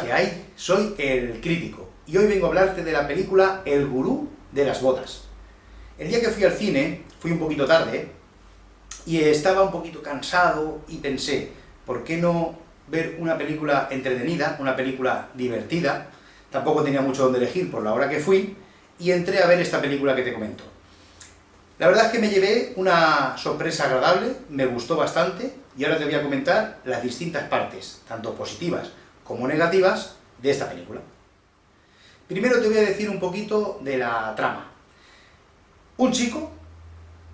que hay, soy el crítico y hoy vengo a hablarte de la película El gurú de las bodas. El día que fui al cine, fui un poquito tarde y estaba un poquito cansado y pensé, ¿por qué no ver una película entretenida, una película divertida? Tampoco tenía mucho donde elegir por la hora que fui y entré a ver esta película que te comento. La verdad es que me llevé una sorpresa agradable, me gustó bastante y ahora te voy a comentar las distintas partes, tanto positivas como negativas, de esta película. Primero te voy a decir un poquito de la trama. Un chico,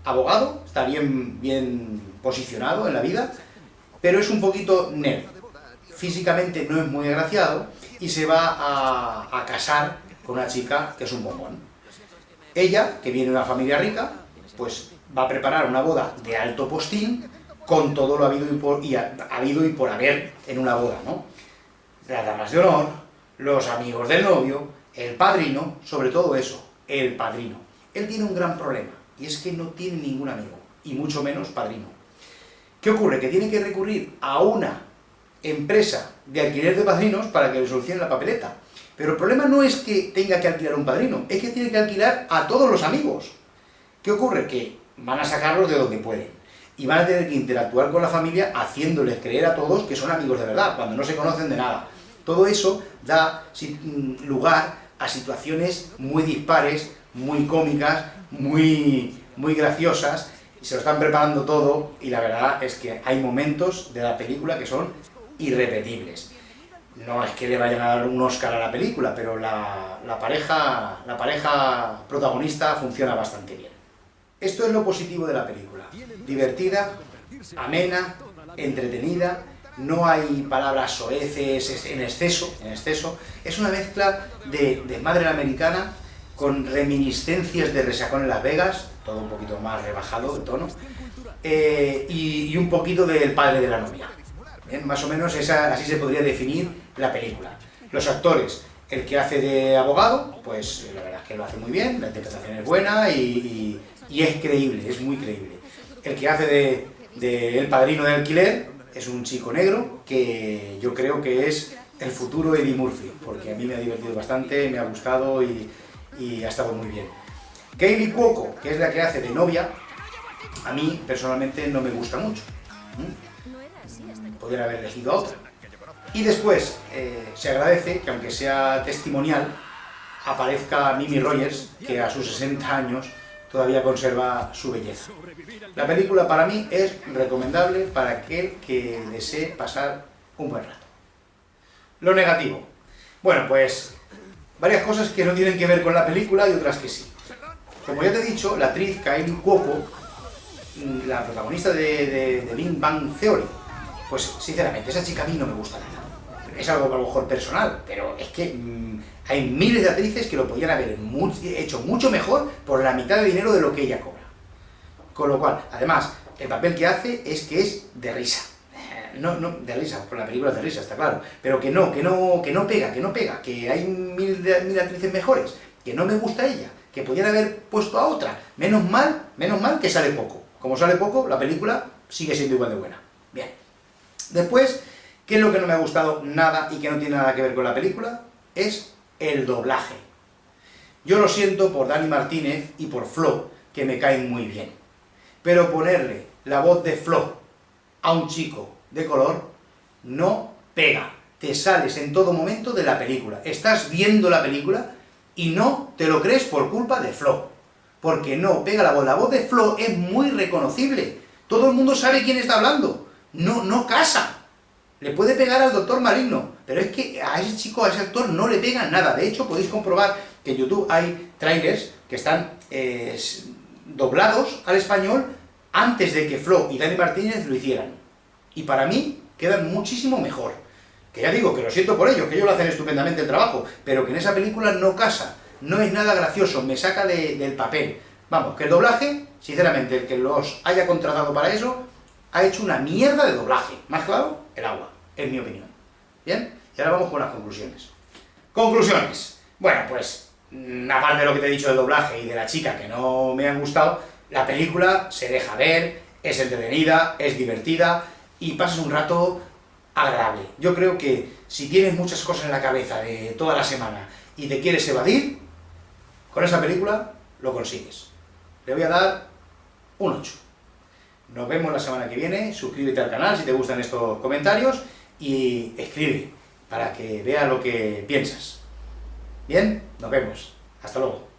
abogado, está bien posicionado en la vida, pero es un poquito nerd. Físicamente no es muy agraciado y se va a casar con una chica que es un bombón. Ella, que viene de una familia rica, pues va a preparar una boda de alto postín con todo lo habido y por haber en una boda, ¿no? Las damas de honor, los amigos del novio, el padrino, sobre todo eso, el padrino. Él tiene un gran problema, y es que no tiene ningún amigo, y mucho menos padrino. ¿Qué ocurre? Que tiene que recurrir a una empresa de alquiler de padrinos para que le solucione la papeleta. Pero el problema no es que tenga que alquilar un padrino, es que tiene que alquilar a todos los amigos. ¿Qué ocurre? Que van a sacarlos de donde pueden. Y van a tener que interactuar con la familia haciéndoles creer a todos que son amigos de verdad, cuando no se conocen de nada. Todo eso da lugar a situaciones muy dispares, muy cómicas, muy graciosas, y se lo están preparando todo, y la verdad es que hay momentos de la película que son irrepetibles. No es que le vayan a dar un Oscar a la película, pero la pareja protagonista funciona bastante bien. Esto es lo positivo de la película. Divertida, amena, entretenida, no hay palabras soeces en exceso. Es una mezcla de madre americana con reminiscencias de Resacón en Las Vegas, todo un poquito más rebajado de tono, y un poquito del padre de la novia. Bien, más o menos así se podría definir la película. Los actores, el que hace de abogado, pues la verdad es que lo hace muy bien, la interpretación es buena y es creíble, es muy creíble. El que hace de el padrino de alquiler es un chico negro que yo creo que es el futuro Eddie Murphy, porque a mí me ha divertido bastante, me ha gustado y ha estado muy bien. Kaley Cuoco, que es la que hace de novia, a mí personalmente no me gusta mucho. Podrían haber elegido a otra. Y después se agradece que, aunque sea testimonial, aparezca Mimi Rogers, que a sus 60 años todavía conserva su belleza. La película para mí es recomendable para aquel que desee pasar un buen rato. Lo negativo. Bueno, pues varias cosas que no tienen que ver con la película y otras que sí. Como ya te he dicho, la actriz Kaley Cuoco, la protagonista de Big Bang Theory, pues sinceramente, esa chica a mí no me gusta nada. Es algo a lo mejor personal, pero es que hay miles de actrices que lo podrían haber hecho mucho mejor por la mitad de dinero de lo que ella cobra. Con lo cual, además, el papel que hace es de risa. No de risa, por la película es de risa, está claro, pero que no pega, que hay mil actrices mejores, que no me gusta ella, que podrían haber puesto a otra. Menos mal que sale poco. Como sale poco, la película sigue siendo igual de buena. Bien. Después, ¿qué es lo que no me ha gustado nada y que no tiene nada que ver con la película? Es el doblaje. Yo lo siento por Dani Martínez y por Flo, que me caen muy bien. Pero ponerle la voz de Flo a un chico de color no pega. Te sales en todo momento de la película. Estás viendo la película y no te lo crees por culpa de Flo. Porque no pega la voz. La voz de Flo es muy reconocible. Todo el mundo sabe quién está hablando. No casa. Le puede pegar al Doctor Maligno, pero es que a ese chico, a ese actor, no le pega nada. De hecho, podéis comprobar que en YouTube hay trailers que están doblados al español antes de que Flo y Dani Martínez lo hicieran. Y para mí, quedan muchísimo mejor. Que ya digo, que lo siento por ellos, que ellos lo hacen estupendamente el trabajo, pero que en esa película no casa. No es nada gracioso, me saca del papel. Vamos, que el doblaje, sinceramente, el que los haya contratado para eso, ha hecho una mierda de doblaje. Más claro, el agua, en mi opinión. ¿Bien? Y ahora vamos con las conclusiones. Conclusiones. Bueno, pues, aparte de lo que te he dicho del doblaje y de la chica que no me han gustado, la película se deja ver, es entretenida, es divertida, y pasas un rato agradable. Yo creo que si tienes muchas cosas en la cabeza de toda la semana y te quieres evadir, con esa película lo consigues. Le voy a dar un 8. Nos vemos la semana que viene, suscríbete al canal si te gustan estos comentarios y escribe para que vea lo que piensas. Bien, nos vemos. Hasta luego.